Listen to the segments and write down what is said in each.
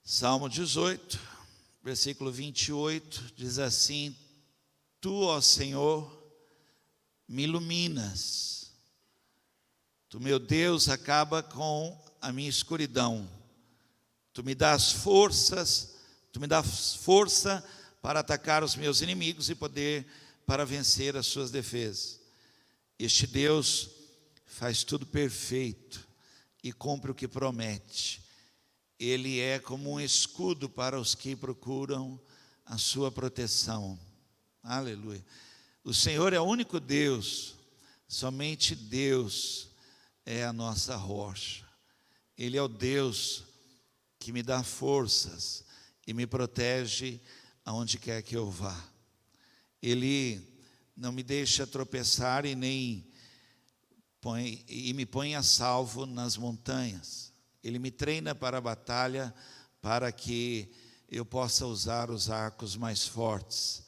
Salmo 18, versículo 28, diz assim: Tu, ó Senhor, me iluminas. Tu, meu Deus, acaba com a minha escuridão. Tu me dás forças, tu me dás força para atacar os meus inimigos e poder para vencer as suas defesas. Este Deus faz tudo perfeito e cumpre o que promete. Ele é como um escudo para os que procuram a sua proteção. Aleluia. O Senhor é o único Deus, somente Deus é a nossa rocha. Ele é o Deus que me dá forças e me protege aonde quer que eu vá. Ele não me deixa tropeçar e me põe a salvo nas montanhas. Ele me treina para a batalha, para que eu possa usar os arcos mais fortes.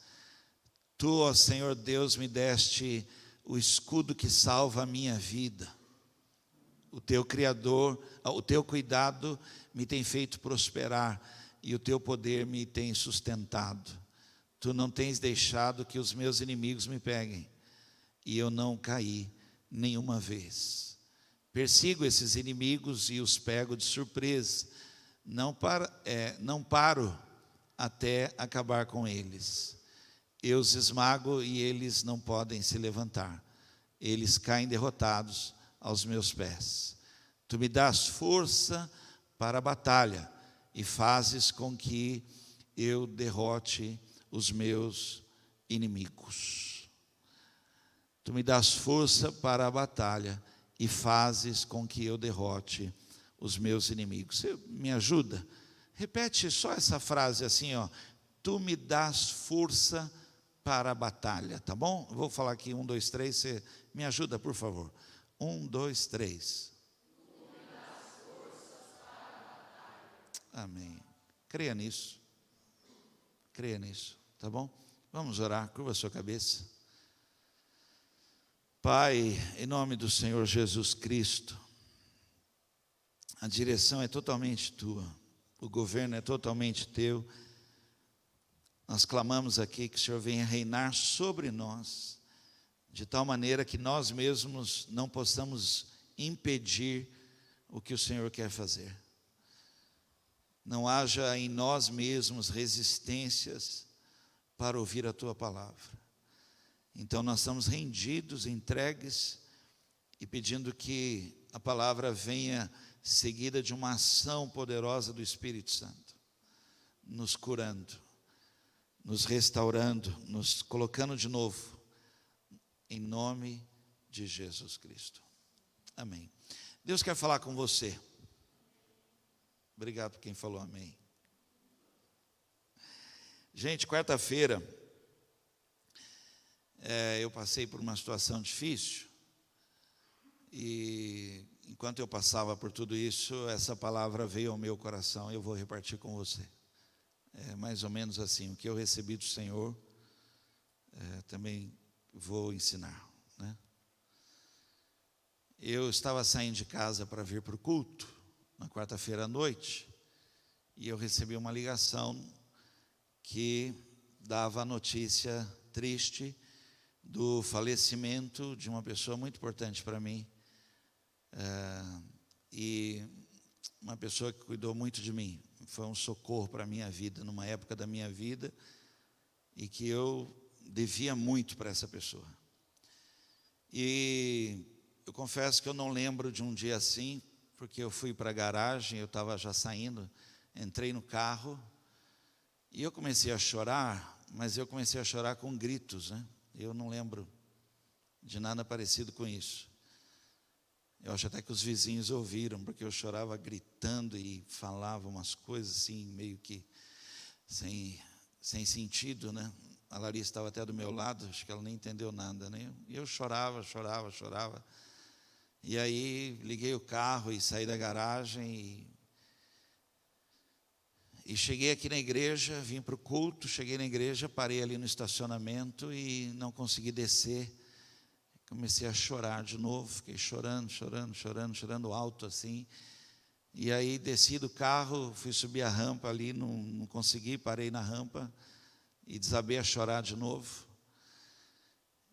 Tu, ó Senhor Deus, me deste o escudo que salva a minha vida. O teu cuidado me tem feito prosperar e o teu poder me tem sustentado. Tu não tens deixado que os meus inimigos me peguem e eu não caí nenhuma vez. Persigo esses inimigos e os pego de surpresa. Não paro até acabar com eles. Eu os esmago e eles não podem se levantar. Eles caem derrotados aos meus pés. Tu me dás força para a batalha e fazes com que eu derrote os meus inimigos. Tu me dás força para a batalha e fazes com que eu derrote os meus inimigos. Você me ajuda? Repete só essa frase assim, ó. Tu me dás força para a batalha, tá bom? Eu vou falar aqui 1, 2, 3, você me ajuda, por favor. 1, 2, 3. Amém. Creia nisso. Creia nisso, tá bom? Vamos orar, curva a sua cabeça. Pai, em nome do Senhor Jesus Cristo, a direção é totalmente tua, o governo é totalmente teu. Nós clamamos aqui que o Senhor venha reinar sobre nós, de tal maneira que nós mesmos não possamos impedir o que o Senhor quer fazer. Não haja em nós mesmos resistências para ouvir a tua palavra. Então nós estamos rendidos, entregues e pedindo que a palavra venha seguida de uma ação poderosa do Espírito Santo, nos curando, nos restaurando, nos colocando de novo, em nome de Jesus Cristo. Amém. Deus quer falar com você. Obrigado por quem falou amém. Gente, quarta-feira, eu passei por uma situação difícil, e enquanto eu passava por tudo isso, essa palavra veio ao meu coração e eu vou repartir com você. É mais ou menos assim, o que eu recebi do Senhor, também vou ensinar, né? Eu estava saindo de casa para vir para o culto, na quarta-feira à noite, e eu recebi uma ligação que dava a notícia triste do falecimento de uma pessoa muito importante para mim, e uma pessoa que cuidou muito de mim, foi um socorro para a minha vida, numa época da minha vida, e que eu devia muito para essa pessoa. E eu confesso que eu não lembro de um dia assim, porque eu fui para a garagem, eu estava já saindo, entrei no carro, e eu comecei a chorar, mas eu comecei a chorar com gritos, né? Eu não lembro de nada parecido com isso. Eu acho até que os vizinhos ouviram, porque eu chorava gritando e falava umas coisas assim, meio que sem sentido, né? A Larissa estava até do meu lado, acho que ela nem entendeu nada, né? E eu chorava. E aí liguei o carro e saí da garagem e cheguei aqui na igreja, vim para o culto, cheguei na igreja, parei ali no estacionamento e não consegui descer. Comecei a chorar de novo, fiquei chorando alto assim. E aí desci do carro, fui subir a rampa ali, não consegui, parei na rampa e desabei a chorar de novo.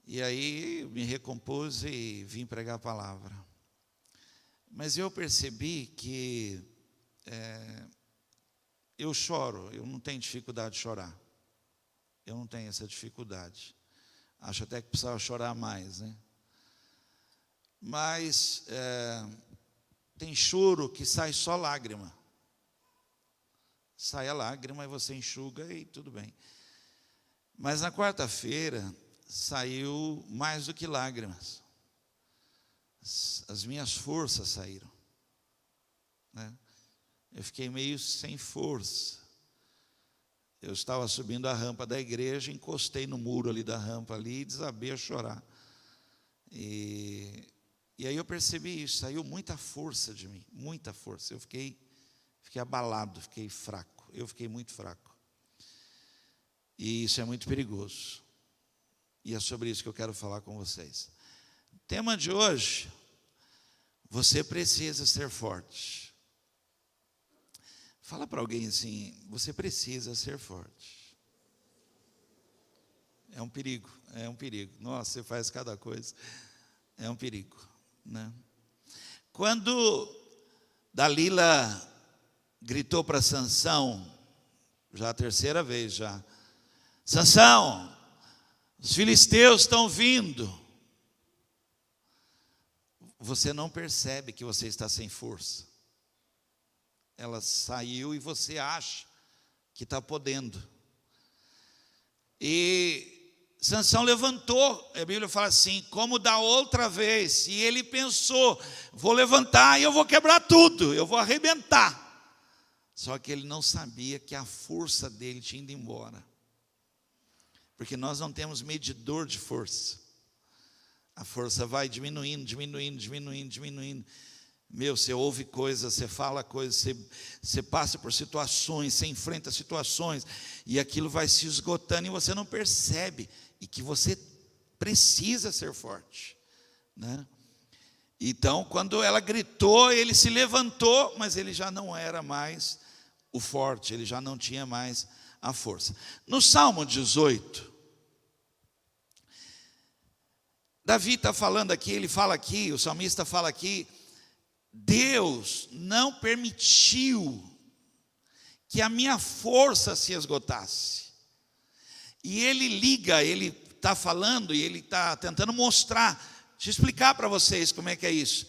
E aí me recompus e vim pregar a palavra. Mas eu percebi que eu choro, eu não tenho dificuldade de chorar. Eu não tenho essa dificuldade. Acho até que precisava chorar mais, né? Mas tem choro que sai só lágrima. Sai a lágrima e você enxuga e tudo bem. Mas na quarta-feira saiu mais do que lágrimas. As minhas forças saíram, né? Eu fiquei meio sem força. Eu estava subindo a rampa da igreja, encostei no muro ali da rampa ali e desabei a chorar. E aí eu percebi isso, saiu muita força de mim, muita força. Eu fiquei abalado, fiquei fraco. Eu fiquei muito fraco. E isso é muito perigoso. E é sobre isso que eu quero falar com vocês. O tema de hoje: você precisa ser forte. Fala para alguém assim: você precisa ser forte. É um perigo, é um perigo. Nossa, você faz cada coisa. É um perigo, né? Quando Dalila gritou para Sansão, já a terceira vez já: Sansão, os filisteus estão vindo. Você não percebe que você está sem força. Ela saiu e você acha que está podendo. E Sansão levantou, a Bíblia fala assim, como da outra vez, e ele pensou: vou levantar e eu vou quebrar tudo, eu vou arrebentar. Só que ele não sabia que a força dele tinha ido embora. Porque nós não temos medidor de força. A força vai diminuindo, diminuindo, diminuindo, diminuindo. Você ouve coisas, você fala coisas, você passa por situações, você enfrenta situações, e aquilo vai se esgotando e você não percebe, e que você precisa ser forte, né? Então, quando ela gritou, ele se levantou, mas ele já não era mais o forte, ele já não tinha mais a força. No Salmo 18, Davi está falando aqui, ele fala aqui, o salmista fala aqui: Deus não permitiu que a minha força se esgotasse. E ele está falando e ele está tentando mostrar, deixa eu explicar para vocês como é que é isso.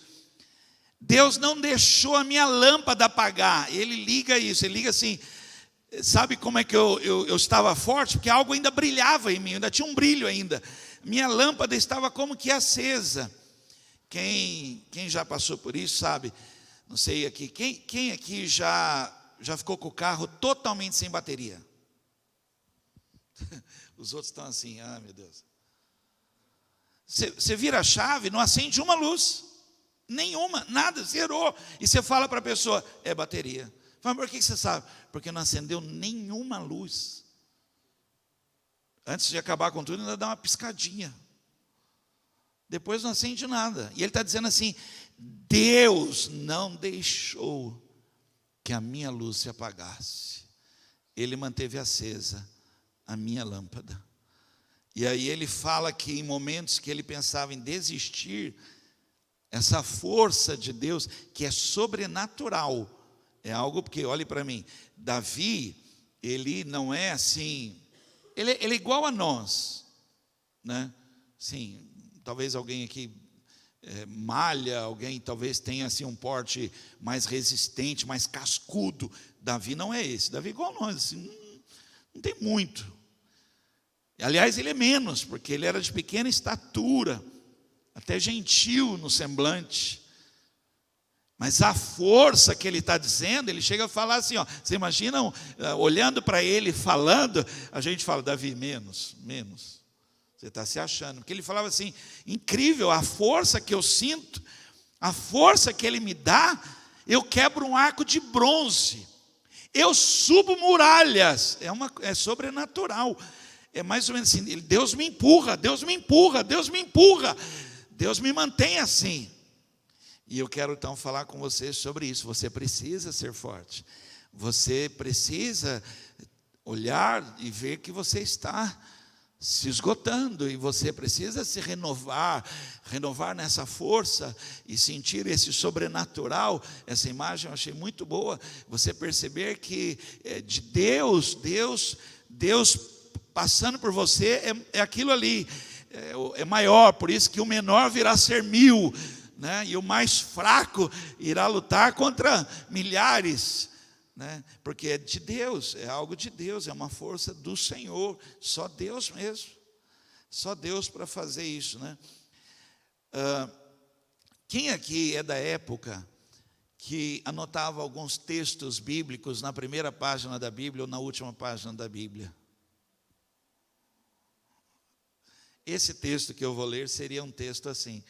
Deus não deixou a minha lâmpada apagar, ele liga isso, ele liga assim, sabe como é que eu estava forte? Porque algo ainda brilhava em mim, ainda tinha um brilho ainda, minha lâmpada estava como que acesa. Quem já passou por isso sabe, não sei aqui, quem aqui já ficou com o carro totalmente sem bateria? Os outros estão assim, meu Deus. Você vira a chave, não acende uma luz, nenhuma, nada, zerou. E você fala para a pessoa: é bateria. Fala: por que você sabe? Porque não acendeu nenhuma luz. Antes de acabar com tudo, ainda dá uma piscadinha. Depois não acende nada. E ele está dizendo assim: Deus não deixou que a minha luz se apagasse. Ele manteve acesa a minha lâmpada. E aí ele fala que em momentos que ele pensava em desistir, essa força de Deus, que é sobrenatural, é algo, porque olhe para mim, Davi, ele não é assim, ele é igual a nós, né? Sim. Talvez alguém aqui malha, alguém talvez tenha assim um porte mais resistente, mais cascudo. Davi não é esse. Davi é igual a nós, assim, não tem muito. Aliás, ele é menos, porque ele era de pequena estatura, até gentil no semblante. Mas a força que ele está dizendo, ele chega a falar assim, você imagina, olhando para ele falando, a gente fala: Davi, menos. Você está se achando, porque ele falava assim: incrível, a força que eu sinto, a força que ele me dá, eu quebro um arco de bronze, eu subo muralhas, é sobrenatural, é mais ou menos assim, Deus me empurra, Deus me empurra, Deus me empurra, Deus me mantém assim. E eu quero então falar com você sobre isso. Você precisa ser forte. Você precisa olhar e ver que você está se esgotando, e você precisa se renovar nessa força e sentir esse sobrenatural. Essa imagem eu achei muito boa. Você perceber que de Deus passando por você é aquilo ali, é maior. Por isso que o menor virá a ser 1000, né? E o mais fraco irá lutar contra milhares, né? Porque é de Deus, é algo de Deus, é uma força do Senhor, só Deus mesmo, só Deus para fazer isso, né? Quem aqui é da época que anotava alguns textos bíblicos na primeira página da Bíblia ou na última página da Bíblia? Esse texto que eu vou ler seria um texto assim.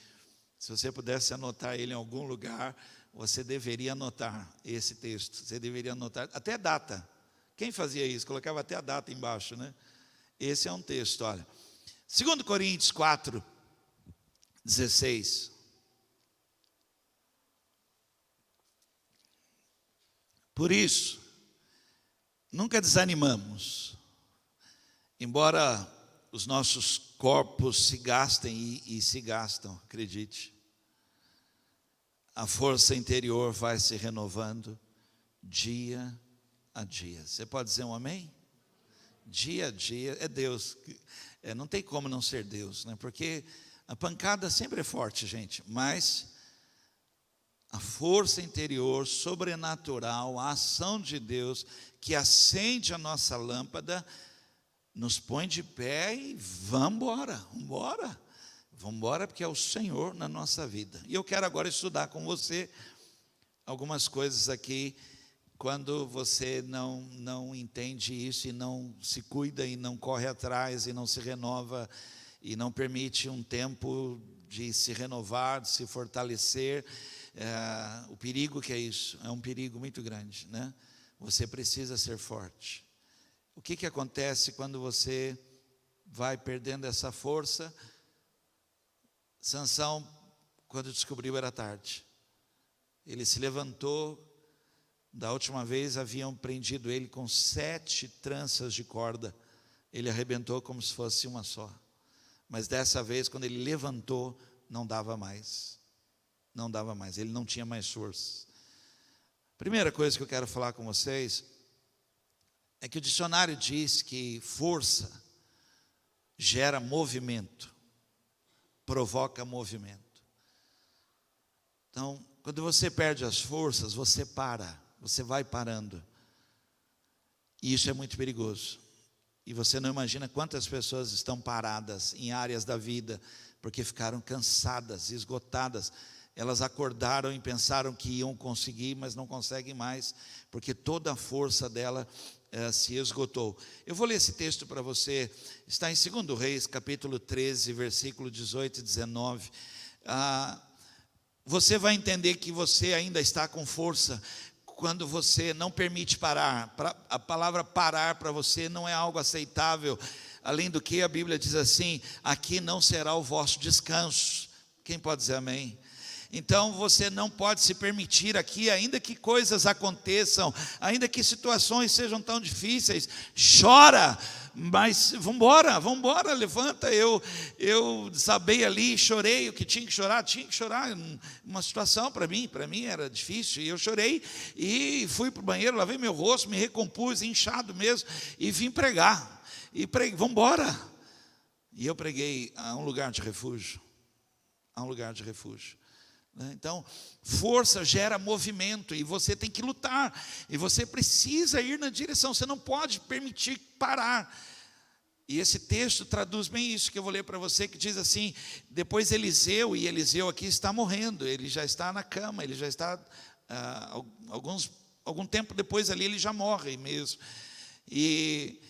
Se você pudesse anotar ele em algum lugar, você deveria anotar esse texto. Você deveria anotar até a data. Quem fazia isso? Colocava até a data embaixo, né? Esse é um texto, olha. 2 Coríntios 4, 16. Por isso, nunca desanimamos, embora os nossos corpos se gastem e se gastam, acredite. A força interior vai se renovando dia a dia. Você pode dizer um amém? Dia a dia é Deus. Não tem como não ser Deus, né? Porque a pancada sempre é forte, gente, mas a força interior, sobrenatural, a ação de Deus que acende a nossa lâmpada, nos põe de pé e vamos embora, porque é o Senhor na nossa vida. E eu quero agora estudar com você algumas coisas aqui, quando você não entende isso e não se cuida e não corre atrás e não se renova e não permite um tempo de se renovar, de se fortalecer. O perigo que é isso, é um perigo muito grande, né? Você precisa ser forte. O que acontece quando você vai perdendo essa força? Sansão, quando descobriu, era tarde. Ele se levantou. Da última vez haviam prendido ele com 7 tranças de corda. Ele arrebentou como se fosse uma só. Mas dessa vez, quando ele levantou, não dava mais. Não dava mais, ele não tinha mais força. Primeira coisa que eu quero falar com vocês é que o dicionário diz que força gera movimento, provoca movimento. Então, quando você perde as forças, você vai parando. E isso é muito perigoso. E você não imagina quantas pessoas estão paradas em áreas da vida, porque ficaram cansadas, esgotadas. Elas acordaram e pensaram que iam conseguir, mas não conseguem mais, porque toda a força dela se esgotou. Eu vou ler esse texto para você, está em 2 Reis, capítulo 13, versículo 18 e 19. Você vai entender que você ainda está com força quando você não permite parar. A palavra parar para você não é algo aceitável. Além do que a Bíblia diz assim: aqui não será o vosso descanso. Quem pode dizer amém? Então você não pode se permitir aqui, ainda que coisas aconteçam, ainda que situações sejam tão difíceis, chora, mas vamos embora, levanta. Eu desabei ali, chorei o que tinha que chorar, uma situação para mim era difícil, e eu chorei, e fui para o banheiro, lavei meu rosto, me recompus, inchado mesmo, e vim pregar, vamos embora. E eu preguei a um lugar de refúgio, Então, força gera movimento, e você tem que lutar, e você precisa ir na direção, você não pode permitir parar. E esse texto traduz bem isso que eu vou ler para você, que diz assim: depois Eliseu aqui está morrendo, ele já está na cama, ele já está, algum tempo depois ali ele já morre mesmo. E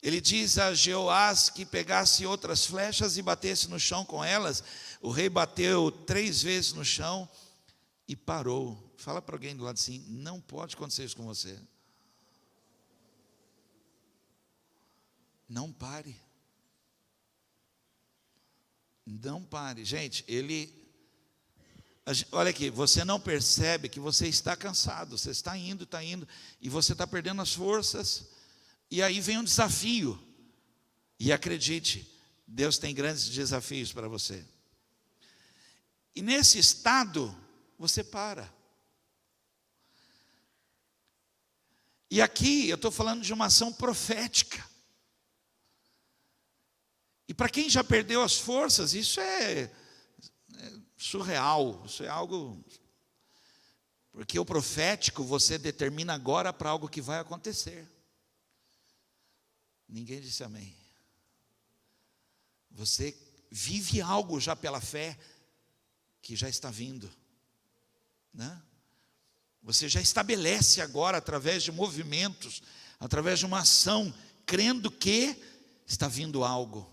ele diz a Jeoás que pegasse outras flechas e batesse no chão com elas. O rei bateu 3 vezes no chão e parou. Fala para alguém do lado assim: não pode acontecer isso com você. Não pare. Não pare. Gente, ele Olha aqui, você não percebe que você está cansado, você está indo, e você está perdendo as forças, e aí vem um desafio. E acredite, Deus tem grandes desafios para você. E nesse estado, você para. E aqui eu estou falando de uma ação profética. E para quem já perdeu as forças, isso é surreal, isso é algo. Porque o profético você determina agora para algo que vai acontecer. Ninguém disse amém. Você vive algo já pela fé que já está vindo, né? Você já estabelece agora através de movimentos, através de uma ação, crendo que está vindo algo.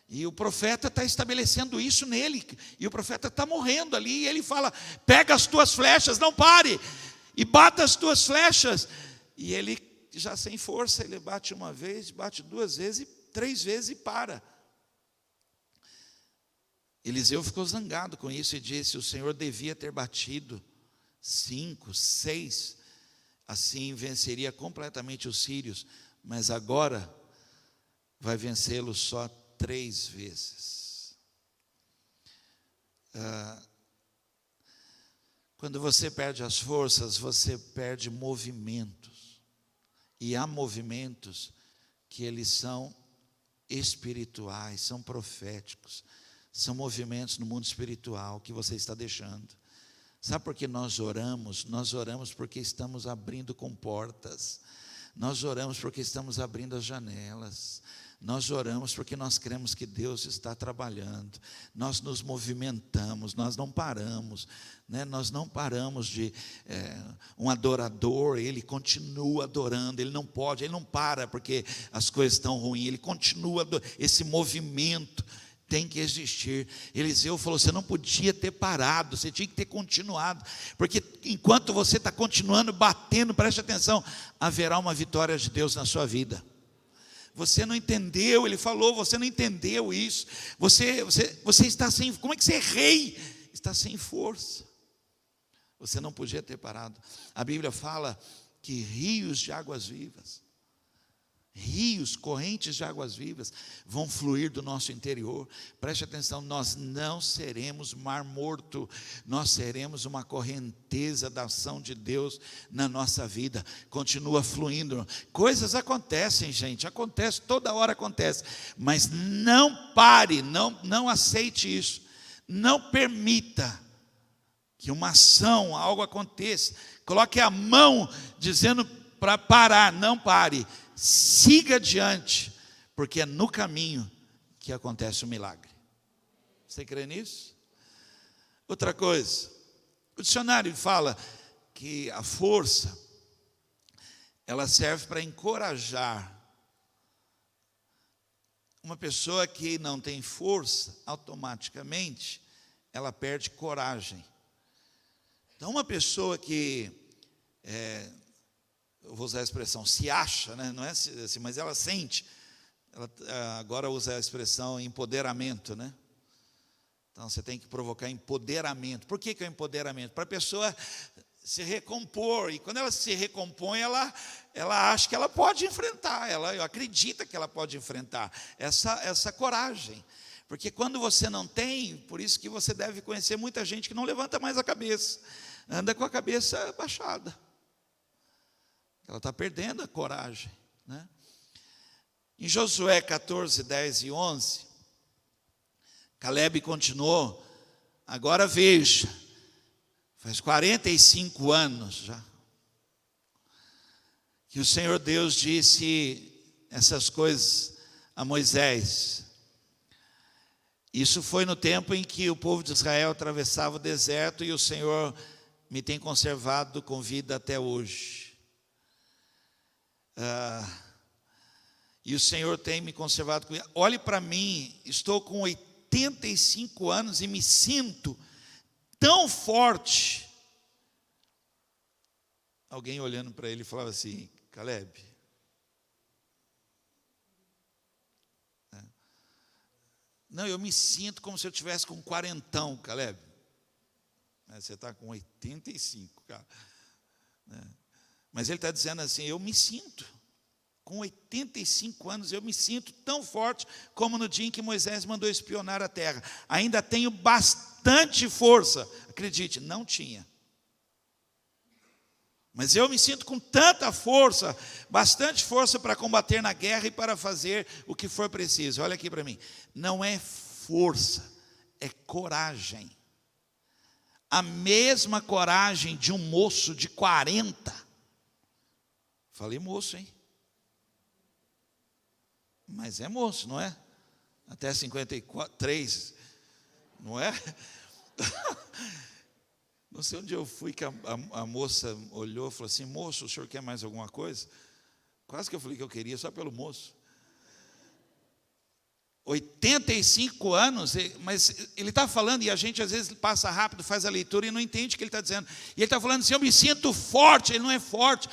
E o profeta está estabelecendo isso nele, e o profeta está morrendo ali, e ele fala: pega as tuas flechas, não pare, e bata as tuas flechas. E ele já sem força, ele bate uma vez, bate 2 vezes, 3 vezes e para. Eliseu ficou zangado com isso e disse: o Senhor devia ter batido 5, 6, assim venceria completamente os sírios, mas agora vai vencê-los só 3 vezes. Quando você perde as forças, você perde movimentos, e há movimentos que eles são espirituais, são proféticos, são movimentos no mundo espiritual que você está deixando. Sabe por que nós oramos? Nós oramos porque estamos abrindo comportas, nós oramos porque estamos abrindo as janelas, nós oramos porque nós cremos que Deus está trabalhando, nós nos movimentamos, nós não paramos, né? Nós não paramos de, um adorador, ele continua adorando, ele não pode, ele não para porque as coisas estão ruins, ele continua, esse movimento tem que existir. Eliseu falou: você não podia ter parado, você tinha que ter continuado, porque enquanto você está continuando batendo, preste atenção, haverá uma vitória de Deus na sua vida. Você não entendeu, ele falou, você não entendeu isso, você está sem, como é que você é rei? Está sem força, você não podia ter parado. A Bíblia fala que rios de águas vivas, rios, correntes de águas vivas vão fluir do nosso interior. Preste atenção, nós não seremos mar morto, nós seremos uma correnteza da ação de Deus na nossa vida. Continua fluindo. Coisas acontecem, gente, acontece, toda hora acontece, mas não pare, não aceite isso, não permita que uma ação, algo aconteça. Coloque a mão dizendo para parar, não pare. Siga adiante, porque é no caminho que acontece o milagre. Você crê nisso? Outra coisa, o dicionário fala que a força, ela serve para encorajar. Uma pessoa que não tem força, automaticamente, ela perde coragem. Então, uma pessoa que eu vou usar a expressão, se acha, né? Não é assim, mas ela sente, ela agora usa a expressão empoderamento, né? Então você tem que provocar empoderamento. Por que é o empoderamento? Para a pessoa se recompor, e quando ela se recompõe, ela acha que ela pode enfrentar, ela acredita que ela pode enfrentar, essa coragem. Porque quando você não tem, por isso que você deve conhecer muita gente que não levanta mais a cabeça, anda com a cabeça baixada. Ela está perdendo a coragem, né? Em Josué 14, 10 e 11, Caleb continuou: agora veja, faz 45 anos já, que o Senhor Deus disse essas coisas a Moisés. Isso foi no tempo em que o povo de Israel atravessava o deserto, e o Senhor me tem conservado com vida até hoje. E o Senhor tem me conservado com vida. Olhe para mim, estou com 85 anos e me sinto tão forte. Alguém olhando para ele falava assim: Caleb, não, eu me sinto como se eu tivesse com 40, Caleb. Você está com 85, cara. Mas ele está dizendo assim, eu me sinto, com 85 anos, eu me sinto tão forte como no dia em que Moisés mandou espionar a terra. Ainda tenho bastante força. Acredite, não tinha. Mas eu me sinto com tanta força, bastante força para combater na guerra e para fazer o que for preciso. Olha aqui para mim. Não é força, é coragem. A mesma coragem de um moço de 40. Falei moço, hein? Mas é moço, não é? Até 53, não é? Não sei onde eu fui que a moça olhou e falou assim, moço, o senhor quer mais alguma coisa? Quase que eu falei que eu queria, só pelo moço. 85 anos, mas ele está falando, e a gente às vezes passa rápido, faz a leitura e não entende o que ele está dizendo. E ele está falando assim, eu me sinto forte, ele não é forte,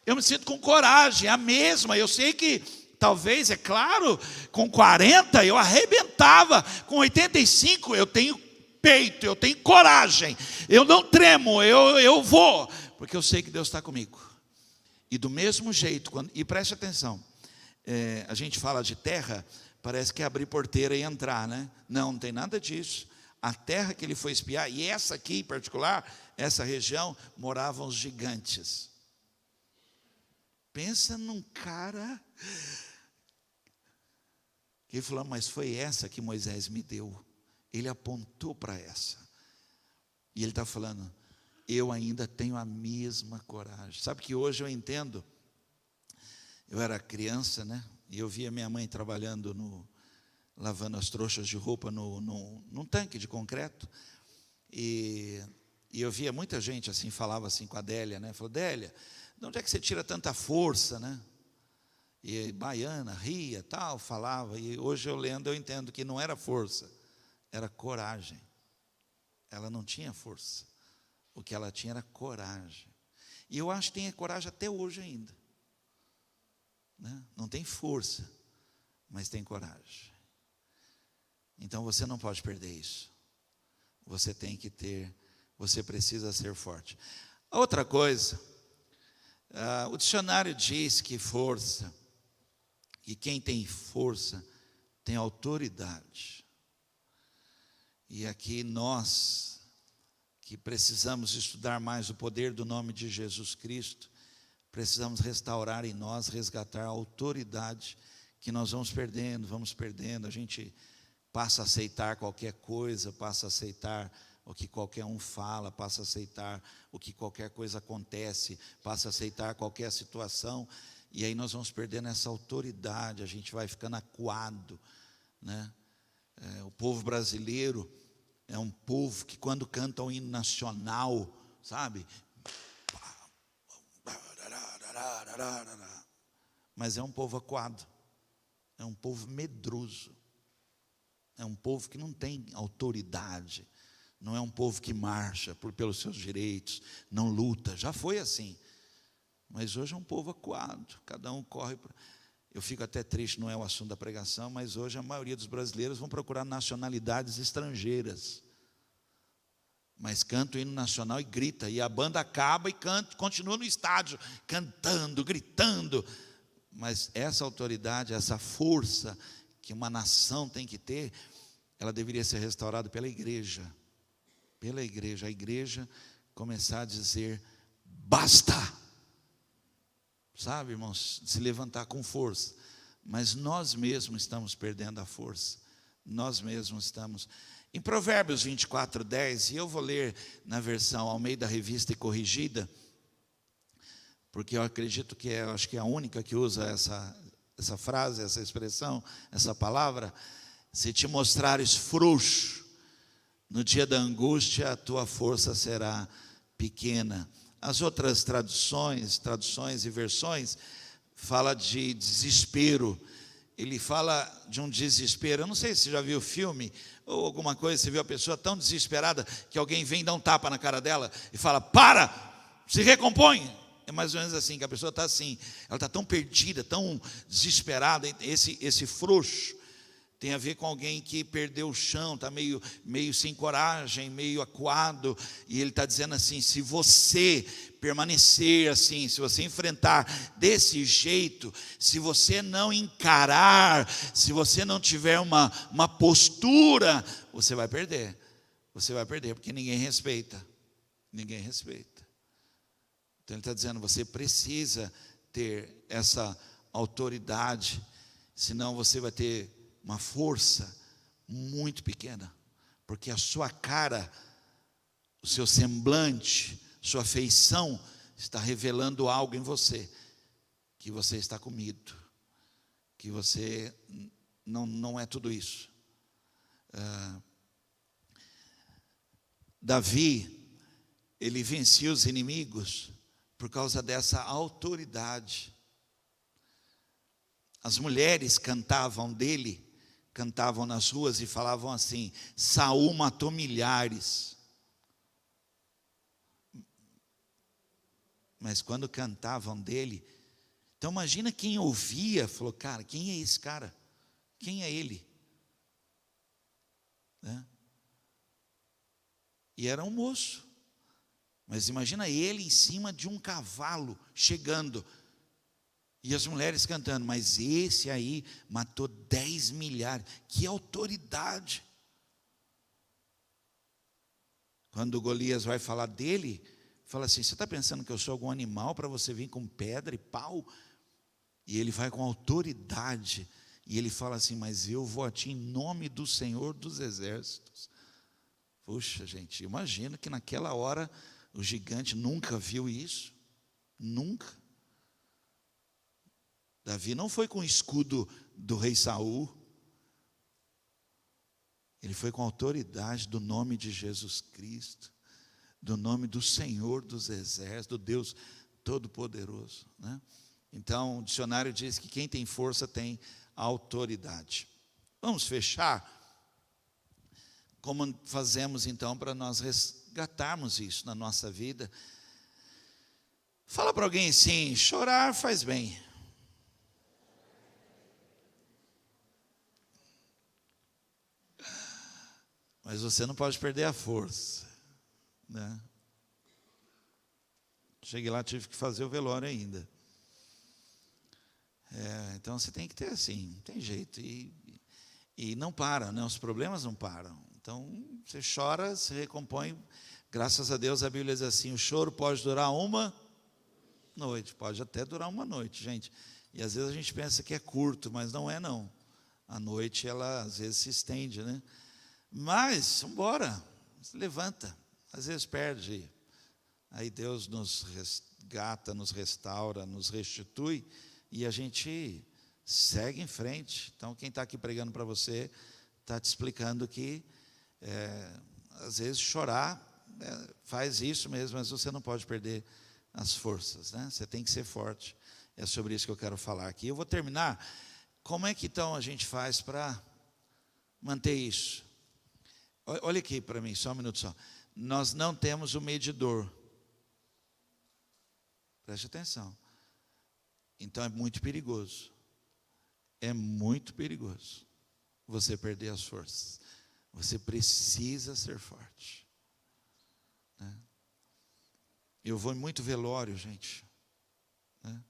eu me sinto com coragem, a mesma, eu sei que talvez, é claro, com 40 eu arrebentava, com 85 eu tenho peito, eu tenho coragem, eu não tremo, eu vou, porque eu sei que Deus está comigo. E do mesmo jeito, e preste atenção, a gente fala de terra, parece que é abrir porteira e entrar, né? Não tem nada disso. A terra que ele foi espiar, e essa aqui em particular, essa região, moravam os gigantes. Pensa num cara que falou, mas foi essa que Moisés me deu. Ele apontou para essa. E ele está falando, eu ainda tenho a mesma coragem. Sabe que hoje eu entendo, eu era criança, né? E eu via minha mãe trabalhando, lavando as trouxas de roupa num tanque de concreto. E eu via muita gente assim, falava assim com a Délia, né? Falou, Délia, de onde é que você tira tanta força, né? E baiana, ria, tal, falava. E hoje eu lendo, eu entendo que não era força, era coragem. Ela não tinha força. O que ela tinha era coragem. E eu acho que tem coragem até hoje ainda. Né? Não tem força, mas tem coragem. Então você não pode perder isso. Você tem que ter, você precisa ser forte. A outra coisa, o dicionário diz que força, e quem tem força tem autoridade. E aqui nós, que precisamos estudar mais o poder do nome de Jesus Cristo, precisamos restaurar em nós, resgatar a autoridade que nós vamos perdendo, a gente passa a aceitar qualquer coisa, passa a aceitar o que qualquer um fala, passa a aceitar o que qualquer coisa acontece, passa a aceitar qualquer situação, e aí nós vamos perdendo essa autoridade, a gente vai ficando acuado, né? O povo brasileiro é um povo que quando canta um hino nacional, sabe? Mas é um povo acuado, é um povo medroso, é um povo que não tem autoridade, não é um povo que marcha pelos seus direitos, não luta, já foi assim, mas hoje é um povo acuado, cada um corre. Eu fico até triste, não é o assunto da pregação, mas hoje a maioria dos brasileiros vão procurar nacionalidades estrangeiras, mas canta o hino nacional e grita, e a banda acaba e canta, continua no estádio, cantando, gritando. Mas essa autoridade, essa força que uma nação tem que ter, ela deveria ser restaurada pela igreja. A igreja começar a dizer, basta! Sabe, irmãos, se levantar com força. Mas nós mesmos estamos perdendo a força. Nós mesmos estamos. Em Provérbios 24:10, e eu vou ler na versão Almeida Revista e Corrigida, porque eu acredito que acho que é a única que usa essa frase, essa expressão, essa palavra. Se te mostrares frouxo, no dia da angústia, a tua força será pequena. As outras traduções e versões, fala de desespero. Ele fala de um desespero. Eu não sei se você já viu o filme ou alguma coisa, você viu a pessoa tão desesperada que alguém vem dar um tapa na cara dela e fala, para, se recompõe. É mais ou menos assim, que a pessoa está assim, ela está tão perdida, tão desesperada. Esse frouxo tem a ver com alguém que perdeu o chão, está meio sem coragem, meio acuado, e ele está dizendo assim: se você permanecer assim, se você enfrentar desse jeito, se você não encarar, se você não tiver uma postura, você vai perder, porque ninguém respeita. Então ele está dizendo: você precisa ter essa autoridade, senão você vai ter uma força muito pequena, porque a sua cara, o seu semblante, sua feição está revelando algo em você, que você está com medo, que você não é tudo isso. Davi, ele vencia os inimigos por causa dessa autoridade. As mulheres cantavam dele, cantavam nas ruas e falavam assim: Saul matou milhares. Mas quando cantavam dele, então imagina quem ouvia, falou: cara, quem é esse cara? Quem é ele? Né? E era um moço, mas imagina ele em cima de um cavalo, chegando, e as mulheres cantando: mas esse aí matou 10 milhares, que autoridade. Quando Golias vai falar dele, fala assim: você está pensando que eu sou algum animal para você vir com pedra e pau? E ele vai com autoridade, e ele fala assim: mas eu vou a ti em nome do Senhor dos Exércitos. Puxa, gente, imagina que naquela hora o gigante nunca viu isso, nunca. Davi não foi com o escudo do rei Saul, ele foi com a autoridade do nome de Jesus Cristo, do nome do Senhor dos Exércitos, do Deus Todo-Poderoso, né? Então, o dicionário diz que quem tem força tem autoridade. Vamos fechar? Como fazemos então para nós resgatarmos isso na nossa vida? Fala para alguém assim: chorar faz bem. Mas você não pode perder a força, né? Cheguei lá, tive que fazer o velório ainda. Então você tem que ter assim, não tem jeito. E não para, né? Os problemas não param. Então você chora, se recompõe. Graças a Deus a Bíblia diz assim: o choro pode durar uma noite, pode até durar uma noite, gente. E às vezes a gente pensa que é curto, mas não é não. A noite ela às vezes se estende, né? Mas, vamos embora, se levanta, às vezes perde, aí Deus nos resgata, nos restaura, nos restitui, e a gente segue em frente. Então quem está aqui pregando para você, está te explicando que, às vezes chorar, faz isso mesmo, mas você não pode perder as forças, né? Você tem que ser forte, é sobre isso que eu quero falar aqui. Eu vou terminar, como é que então a gente faz para manter isso? Olha aqui para mim, só um minuto só. Nós não temos o medidor. Preste atenção. Então é muito perigoso. É muito perigoso você perder as forças. Você precisa ser forte, né? Eu vou em muito velório, gente, né?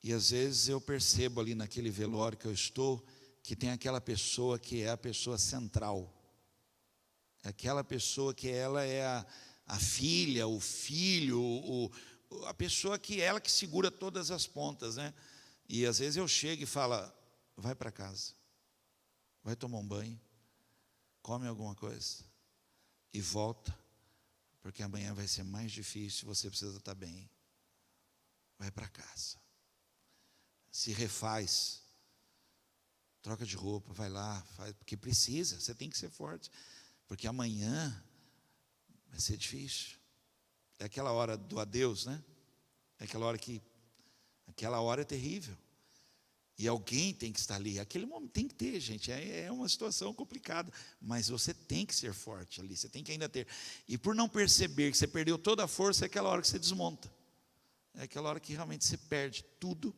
E às vezes eu percebo ali naquele velório que eu estou, que tem aquela pessoa que é a pessoa central. Aquela pessoa que ela é a filha, o filho, a pessoa que ela que segura todas as pontas, né? E às vezes eu chego e falo: vai para casa, vai tomar um banho, come alguma coisa e volta, porque amanhã vai ser mais difícil, você precisa estar bem. Vai para casa, se refaz, troca de roupa, vai lá, faz, porque precisa, você tem que ser forte. Porque amanhã vai ser difícil. É aquela hora do adeus, né? É aquela hora é terrível. E alguém tem que estar ali. Aquele momento tem que ter, gente. É uma situação complicada. Mas você tem que ser forte ali. Você tem que ainda ter. E por não perceber que você perdeu toda a força, é aquela hora que você desmonta. É aquela hora que realmente você perde tudo,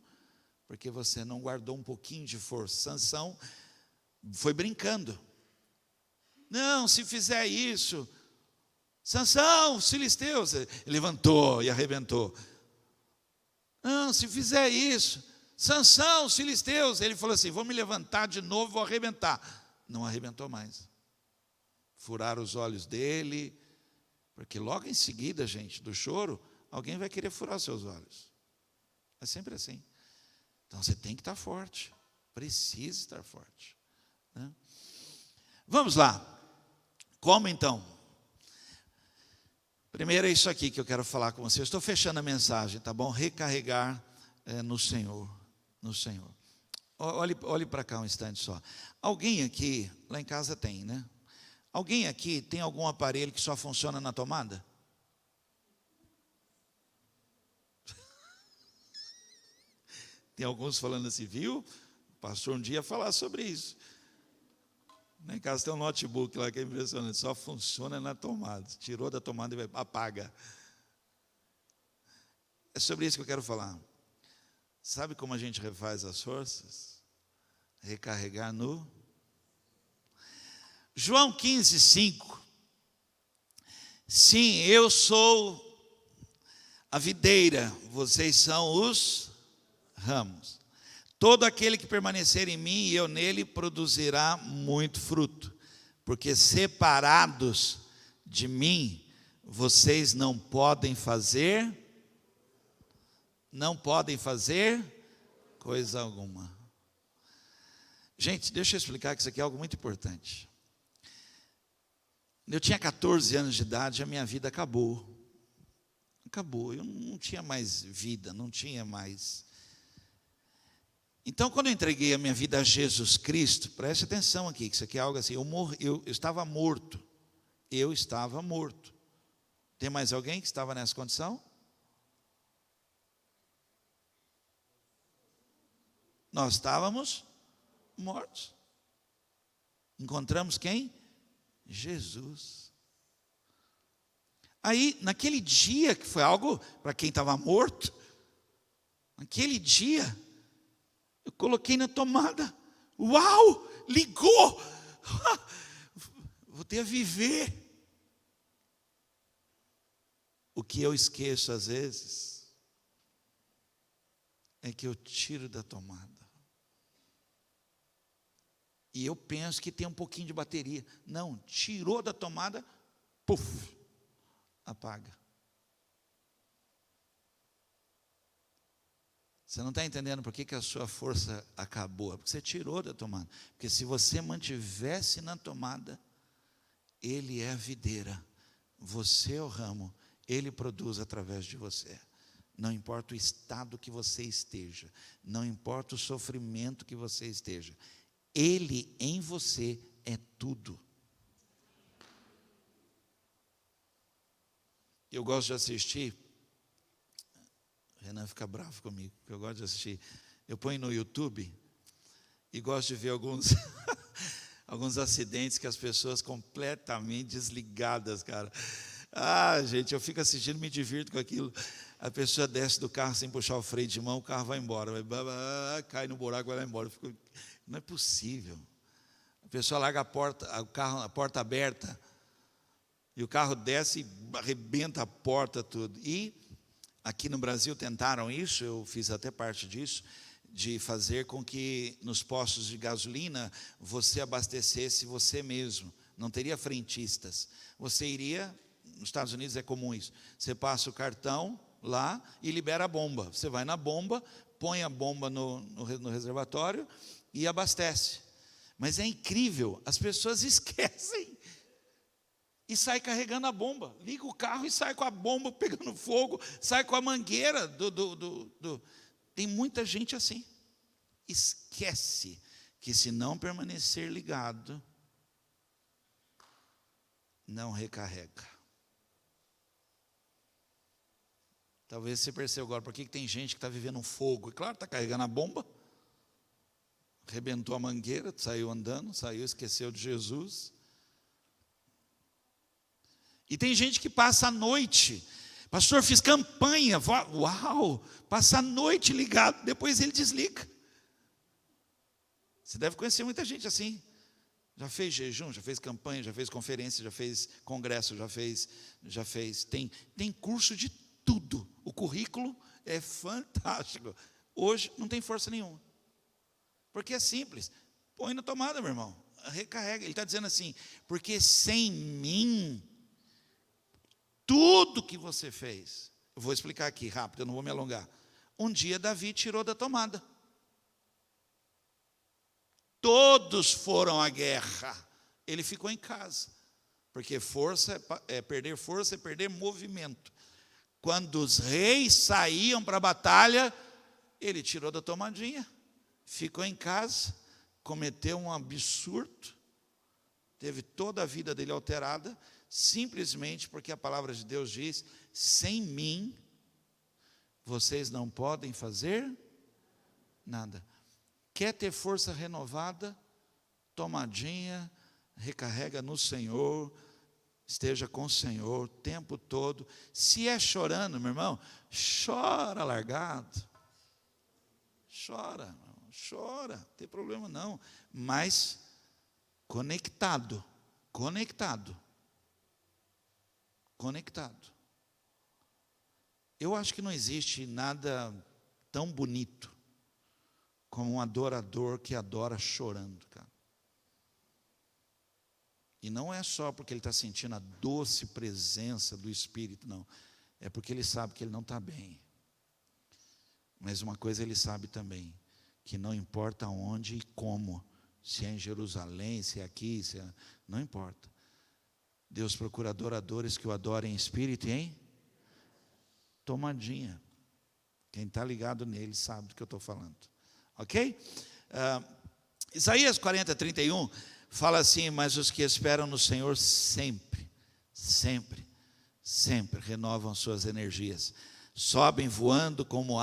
porque você não guardou um pouquinho de força. Sansão foi brincando. Não, se fizer isso, Sansão, os filisteus, ele levantou e arrebentou. Não, se fizer isso, Sansão, os filisteus, ele falou assim, vou me levantar de novo, vou arrebentar. Não arrebentou mais. Furaram os olhos dele, porque logo em seguida, gente, do choro, alguém vai querer furar os seus olhos. É sempre assim. Então você tem que estar forte, precisa estar forte, né? Vamos lá, como então? Primeiro é isso aqui que eu quero falar com você. Eu estou fechando a mensagem, tá bom? Recarregar no Senhor, no Senhor. Olhe para cá um instante só. Alguém aqui, lá em casa tem, né? Alguém aqui tem algum aparelho que só funciona na tomada? Tem alguns falando assim, viu? O pastor um dia ia falar sobre isso. Lá em casa tem um notebook lá que é impressionante, só funciona na tomada. Tirou da tomada e apaga. É sobre isso que eu quero falar. Sabe como a gente refaz as forças? Recarregar no João 15:5. Sim, eu sou a videira, vocês são os ramos. Todo aquele que permanecer em mim e eu nele produzirá muito fruto, porque separados de mim, vocês não podem fazer coisa alguma. Gente, deixa eu explicar que isso aqui é algo muito importante. Eu tinha 14 anos de idade, a minha vida acabou. Eu não tinha mais vida, não tinha mais. Então, quando eu entreguei a minha vida a Jesus Cristo, preste atenção aqui, que isso aqui é algo assim, eu estava morto. Eu estava morto. Tem mais alguém que estava nessa condição? Nós estávamos mortos. Encontramos quem? Jesus. Aí, naquele dia, que foi algo para quem estava morto, naquele dia, eu coloquei na tomada, uau, ligou, vou ter a viver. O que eu esqueço às vezes, é que eu tiro da tomada. E eu penso que tem um pouquinho de bateria. Não, tirou da tomada, puf, apaga. Você não está entendendo por que a sua força acabou? É porque você tirou da tomada. Porque se você mantivesse na tomada, Ele é a videira, você é o ramo, Ele produz através de você. Não importa o estado que você esteja, não importa o sofrimento que você esteja, Ele em você é tudo. Eu gosto de assistir, Renan fica bravo comigo, porque eu gosto de assistir. Eu ponho no YouTube e gosto de ver alguns acidentes que as pessoas completamente desligadas, cara. Gente, eu fico assistindo, me divirto com aquilo. A pessoa desce do carro sem puxar o freio de mão, o carro vai embora, cai no buraco, vai lá embora. Não é possível. A pessoa larga a porta aberta, e o carro desce e arrebenta a porta, tudo. E aqui no Brasil tentaram isso, eu fiz até parte disso, de fazer com que nos postos de gasolina você abastecesse você mesmo, não teria frentistas. Você iria, nos Estados Unidos é comum isso, você passa o cartão lá e libera a bomba. Você vai na bomba, põe a bomba no reservatório e abastece. Mas é incrível, as pessoas esquecem e sai carregando a bomba, liga o carro e sai com a bomba pegando fogo, sai com a mangueira Tem muita gente assim, esquece que se não permanecer ligado, não recarrega. Talvez você perceba agora, por que tem gente que está vivendo um fogo? E claro, está carregando a bomba, arrebentou a mangueira, saiu andando, esqueceu de Jesus. E tem gente que passa a noite, pastor, fiz campanha, uau, passa a noite ligado, depois ele desliga. Você deve conhecer muita gente assim. Já fez jejum, já fez campanha, já fez conferência, já fez congresso, já fez. Tem curso de tudo. O currículo é fantástico. Hoje não tem força nenhuma. Porque é simples. Põe na tomada, meu irmão. Recarrega. Ele está dizendo assim, porque sem mim, tudo que você fez, eu vou explicar aqui rápido, eu não vou me alongar. Um dia Davi tirou da tomada. Todos foram à guerra. Ele ficou em casa. Porque força é perder movimento. Quando os reis saíam para a batalha, ele tirou da tomadinha, ficou em casa, cometeu um absurdo, teve toda a vida dele alterada, simplesmente porque a palavra de Deus diz: sem mim, vocês não podem fazer nada. Quer ter força renovada? Tomadinha, recarrega no Senhor, esteja com o Senhor o tempo todo. Se é chorando, meu irmão, chora largado. Chora, não tem problema não. Mas conectado. Eu acho que não existe nada tão bonito como um adorador que adora chorando, cara. E não é só porque ele está sentindo a doce presença do Espírito, não. É porque ele sabe que ele não está bem. Mas uma coisa ele sabe também, que não importa onde e como, se é em Jerusalém, se é aqui, não importa. Deus procura adoradores que o adorem em espírito e em tomadinha. Quem está ligado nele sabe do que eu estou falando. Ok? Isaías 40:31 fala assim: mas os que esperam no Senhor sempre renovam suas energias. Sobem voando como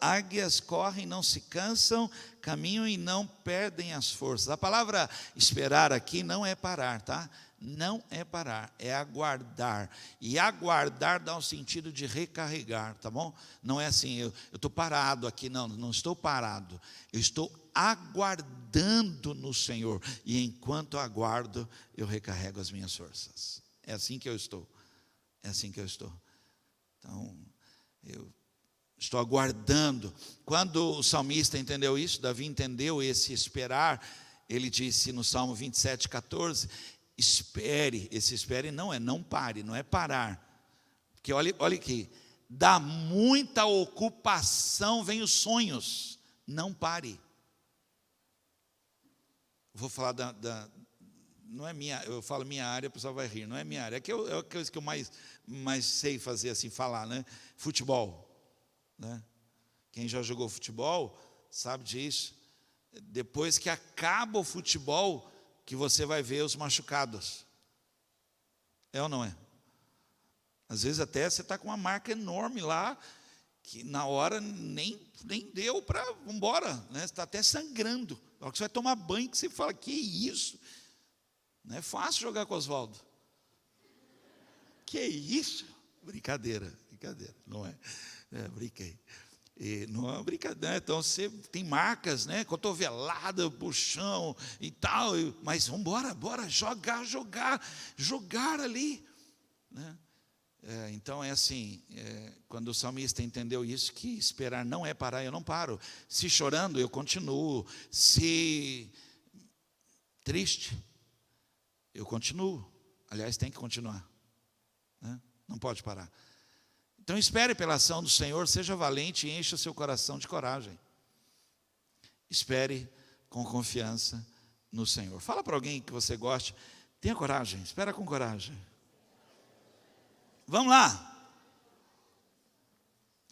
águias, correm, não se cansam, caminham e não perdem as forças. A palavra esperar aqui não é parar, tá? Não é parar, é aguardar. E aguardar dá um sentido de recarregar, tá bom? Não é assim, eu estou parado aqui, não estou parado. Eu estou aguardando no Senhor. E enquanto aguardo, eu recarrego as minhas forças. É assim que eu estou. Então, eu estou aguardando. Quando o salmista entendeu isso, Davi entendeu esse esperar, ele disse no Salmo 27:14, espere. Esse espere não é não pare, não é parar. Porque olha aqui, dá muita ocupação, vem os sonhos. Não pare. Vou falar não é minha, eu falo minha área, o pessoal vai rir, não é minha área, é a coisa que eu mais sei fazer assim, falar, né? Futebol, né? Quem já jogou futebol sabe disso. Depois que acaba o futebol, que você vai ver os machucados. É ou não é? Às vezes até você está com uma marca enorme lá, que na hora nem deu para ir embora, né? Você está até sangrando. Na hora que você vai tomar banho, que você fala, que isso? Não é fácil jogar com Oswaldo. Que isso? Brincadeira, não é? Brinquei. E não é uma brincadeira, então você tem marcas, né? Cotovelada, puxão e tal, mas vamos bora, jogar ali, né? Então é assim, quando o salmista entendeu isso, que esperar não é parar, eu não paro. Se chorando, eu continuo. Se triste, eu continuo. Aliás, tem que continuar, né? Não pode parar. Então espere pela ação do Senhor, seja valente e encha o seu coração de coragem. Espere com confiança no Senhor. Fala para alguém que você goste, tenha coragem, espera com coragem. Vamos lá.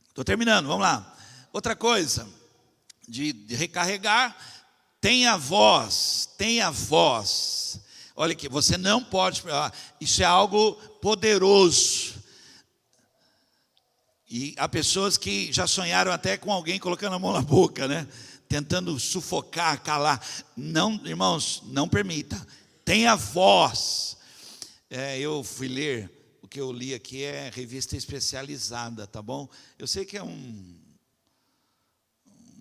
Estou terminando, vamos lá. Outra coisa, de recarregar, tenha voz. Olha aqui, você não pode, isso é algo poderoso. E há pessoas que já sonharam até com alguém colocando a mão na boca, né? Tentando sufocar, calar. Não, irmãos, não permita. Tenha voz. Eu fui ler, o que eu li aqui é revista especializada, tá bom? Eu sei que é uma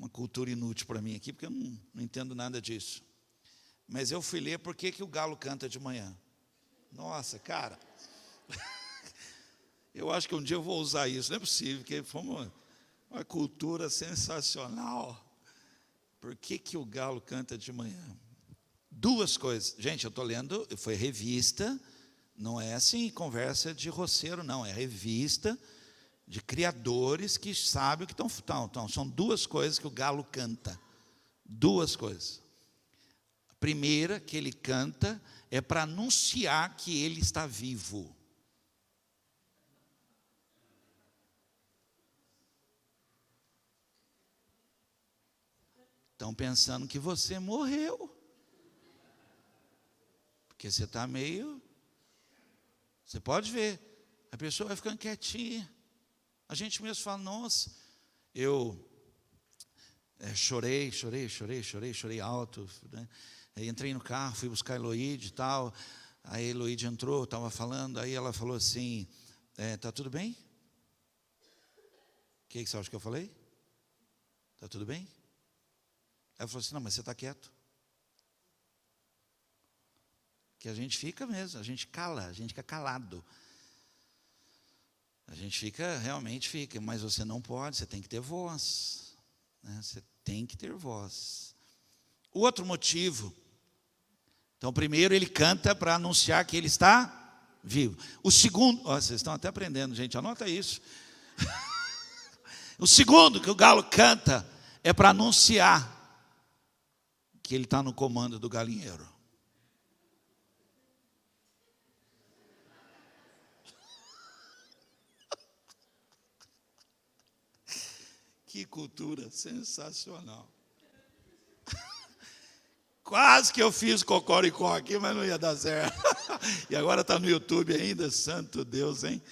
cultura inútil para mim aqui, porque eu não entendo nada disso. Mas eu fui ler por que o galo canta de manhã. Nossa, cara. Eu acho que um dia eu vou usar isso. Não é possível, porque foi uma cultura sensacional. Por que o galo canta de manhã? Duas coisas. Gente, eu estou lendo, foi revista, não é assim conversa de roceiro, não. É revista de criadores que sabem o que estão. Então, são duas coisas que o galo canta. Duas coisas. A primeira que ele canta é para anunciar que ele está vivo. Estão pensando que você morreu. Porque você está meio... Você pode ver. A pessoa vai ficando quietinha. A gente mesmo fala, nossa, eu chorei alto. Né? Aí entrei no carro, fui buscar a Eloíde e tal. Aí a Eloíde entrou, estava falando. Aí ela falou assim, tá tudo bem? O que você acha que eu falei? Tá tudo bem? Ela falou assim, não, mas você está quieto. Que a gente fica mesmo, a gente cala, a gente fica calado. A gente realmente fica, mas você não pode, você tem que ter voz. Né? Você tem que ter voz. O outro motivo, então primeiro ele canta para anunciar que ele está vivo. O segundo, vocês estão até aprendendo, gente, anota isso. O segundo que o galo canta é para anunciar que ele está no comando do galinheiro. Que cultura sensacional. Quase que eu fiz cocoricó aqui, mas não ia dar certo. E agora está no YouTube ainda, santo Deus, hein?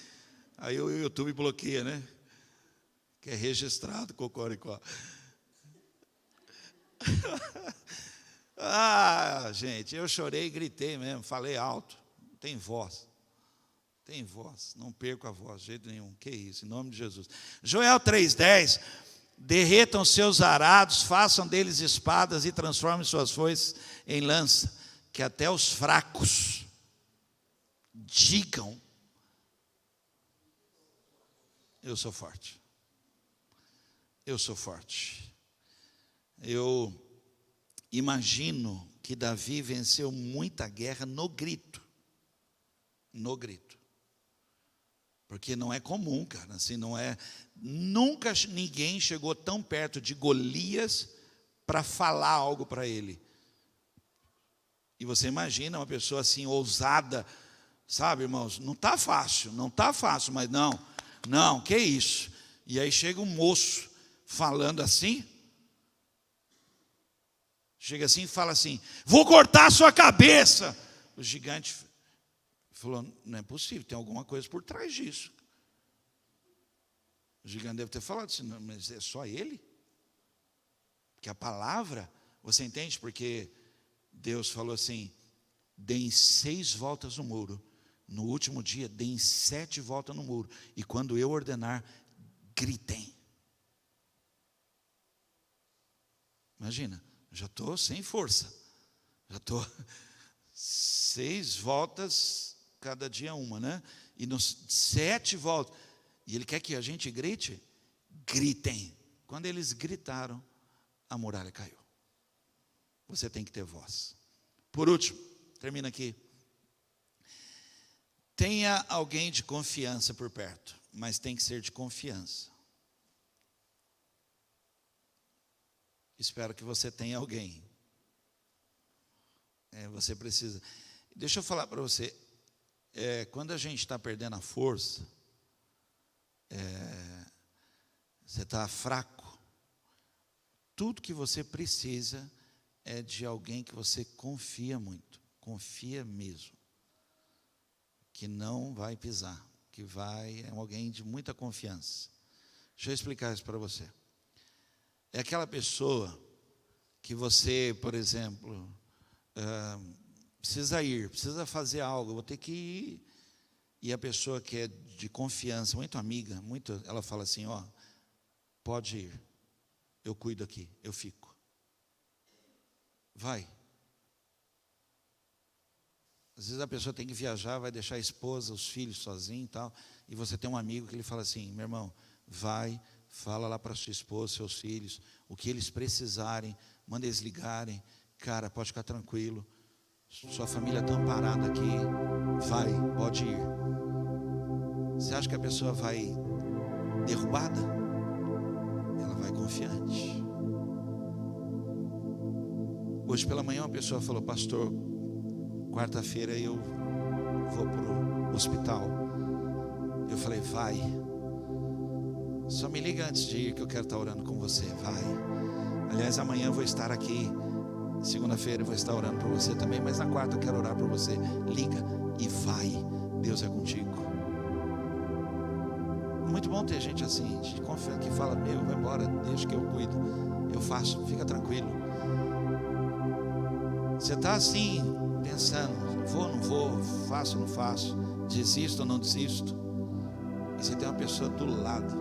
Aí o YouTube bloqueia, né? Que é registrado cocoricó. Gente, eu chorei e gritei mesmo, falei alto. Tem voz. Tem voz, não perco a voz de jeito nenhum. Que isso, em nome de Jesus. Joel 3,10. Derretam seus arados, façam deles espadas e transformem suas foices em lança, que até os fracos digam: eu sou forte. Eu sou forte. Eu imagino que Davi venceu muita guerra no grito. No grito. Porque não é comum, cara, assim, não é, nunca ninguém chegou tão perto de Golias para falar algo para ele. E você imagina uma pessoa assim, ousada, sabe, irmãos, não está fácil, mas não, que isso? E aí chega um moço falando assim, chega assim e fala assim, vou cortar a sua cabeça. O gigante falou, não é possível, tem alguma coisa por trás disso. O gigante deve ter falado assim, não, mas é só ele? Porque a palavra, você entende? Porque Deus falou assim, deem 6 voltas no muro, no último dia deem 7 voltas no muro, e quando eu ordenar, gritem. Imagina, já estou sem força, já estou 6 voltas, cada dia uma, né? E nos 7 voltas, e ele quer que a gente grite, gritem. Quando eles gritaram, a muralha caiu. Você tem que ter voz. Por último, termina aqui. Tenha alguém de confiança por perto, mas tem que ser de confiança. Espero que você tenha alguém. Você precisa. Deixa eu falar para você. Quando a gente está perdendo a força, você está fraco, tudo que você precisa é de alguém que você confia muito, confia mesmo, que não vai pisar, é alguém de muita confiança. Deixa eu explicar isso para você. É aquela pessoa que você, por exemplo, precisa fazer algo, eu vou ter que ir. E a pessoa que é de confiança, muito amiga, ela fala assim, pode ir, eu cuido aqui, eu fico. Vai, Às vezes a pessoa tem que viajar, vai deixar a esposa, os filhos sozinho e tal, e você tem um amigo que ele fala assim: meu irmão, vai, fala lá para sua esposa, seus filhos, o que eles precisarem, manda eles ligarem, cara, pode ficar tranquilo, sua família está amparada aqui, vai, pode ir. Você acha que a pessoa vai derrubada? Ela vai confiante. Hoje pela manhã uma pessoa falou: pastor, quarta-feira eu vou para o hospital. Eu falei: vai, só me liga antes de ir que eu quero estar orando com você. Vai. Aliás, amanhã eu vou estar aqui, segunda-feira eu vou estar orando por você também, mas na quarta eu quero orar por você. Liga e vai, Deus é contigo. Muito bom ter gente assim, de confiança, que fala: meu, vai embora, deixa que eu cuido, eu faço, fica tranquilo. Você está assim, pensando: vou ou não vou, faço ou não faço, desisto ou não desisto, e você tem uma pessoa do lado,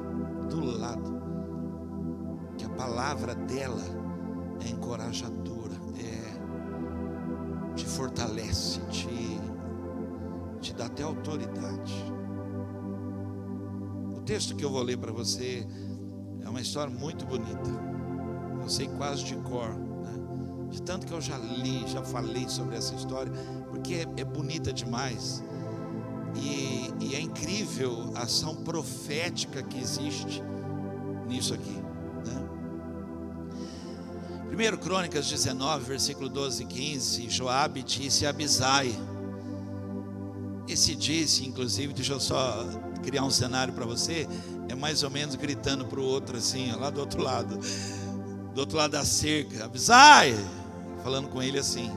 que a palavra dela é encorajadora, te fortalece, te dá até autoridade. O texto que eu vou ler para você é uma história muito bonita, eu sei quase de cor, de tanto que eu já li, já falei sobre essa história, porque é bonita demais, e é incrível a ação profética que existe nisso aqui, 1 Crônicas 19, versículo 12 e 15, Joabe disse a Abisai, esse disse, inclusive, deixa eu só criar um cenário para você, é mais ou menos gritando para o outro assim, lá do outro lado da cerca: Abisai, falando com ele assim.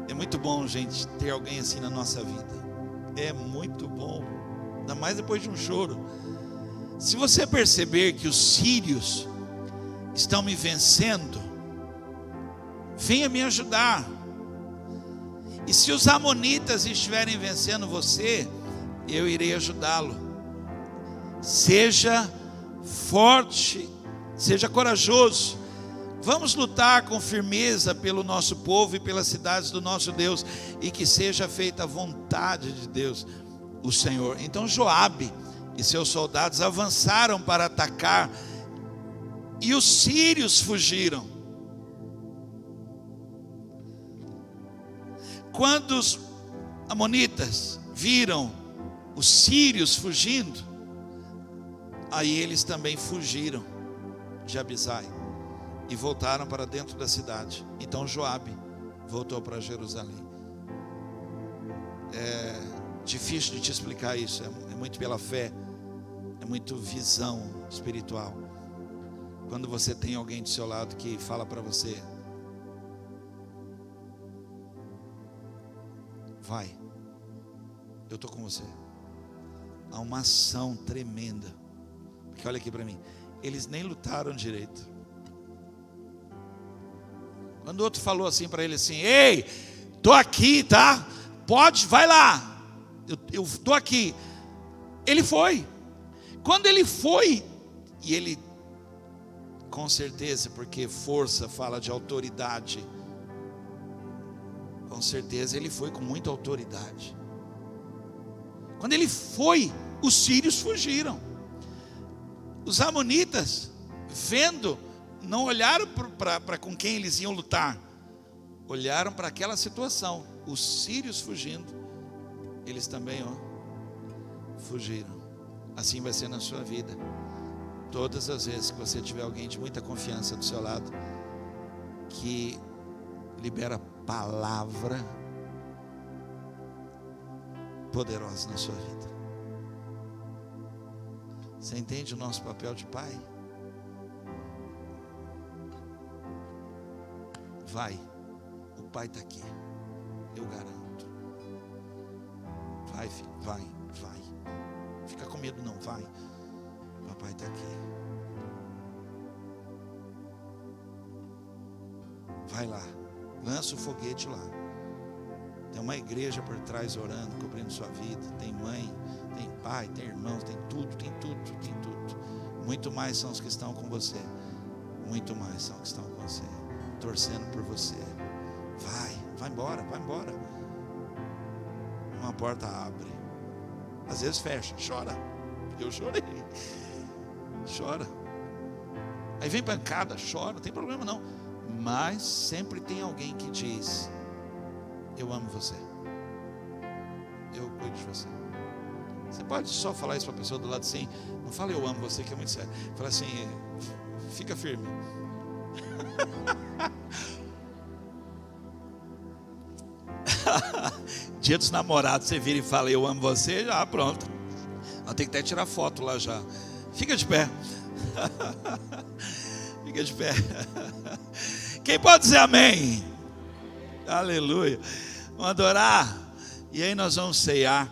É muito bom, gente, ter alguém assim na nossa vida, é muito bom, ainda mais depois de um choro. Se você perceber que os sírios estão me vencendo, venha me ajudar. E se os amonitas estiverem vencendo você, eu irei ajudá-lo. Seja forte, seja corajoso. Vamos lutar com firmeza pelo nosso povo e pelas cidades do nosso Deus, e que seja feita a vontade de Deus, o Senhor. Então Joabe e seus soldados avançaram para atacar, e os sírios fugiram. Quando os amonitas viram os sírios fugindo, aí eles também fugiram de Abisai e voltaram para dentro da cidade. Então Joabe voltou para Jerusalém. É difícil de te explicar isso, é muito pela fé, é muito visão espiritual. Quando você tem alguém do seu lado que fala para você: vai, eu estou com você. Há uma ação tremenda, porque olha aqui para mim, eles nem lutaram direito. Quando o outro falou assim para ele assim: ei, estou aqui, tá? Pode, vai lá, eu estou aqui. Ele foi. Quando ele foi, e ele, com certeza, porque força fala de autoridade, com certeza ele foi com muita autoridade. Quando ele foi, os sírios fugiram. Os amonitas, vendo, não olharam para com quem eles iam lutar, olharam para aquela situação, os sírios fugindo, eles também fugiram. Assim vai ser na sua vida. Todas as vezes que você tiver alguém de muita confiança do seu lado, que libera palavra poderosa na sua vida. Você entende o nosso papel de pai? Vai, o pai está aqui, eu garanto. Vai, filho, vai. Fica com medo não, vai. Papai está aqui. Vai lá, lança o foguete lá. Tem uma igreja por trás orando, cobrindo sua vida. Tem mãe, tem pai, tem irmãos, tem tudo. Muito mais são os que estão com você. Muito mais são os que estão com você, torcendo por você. vai embora, vai embora. Uma porta abre, às vezes fecha, chora. Eu chorei, chora. Aí vem pancada, chora, não tem problema não. Mas sempre tem alguém que diz: eu amo você, eu cuido de você. Você pode só falar isso para a pessoa do lado assim. Não fala eu amo você, que é muito sério. Fala assim: fica firme. Dia dos namorados, você vira e fala eu amo você, já pronto. Ela tem que até tirar foto lá já. Fica de pé. Fica de pé. Quem pode dizer amém? Aleluia. Vamos adorar. E aí nós vamos ceiar.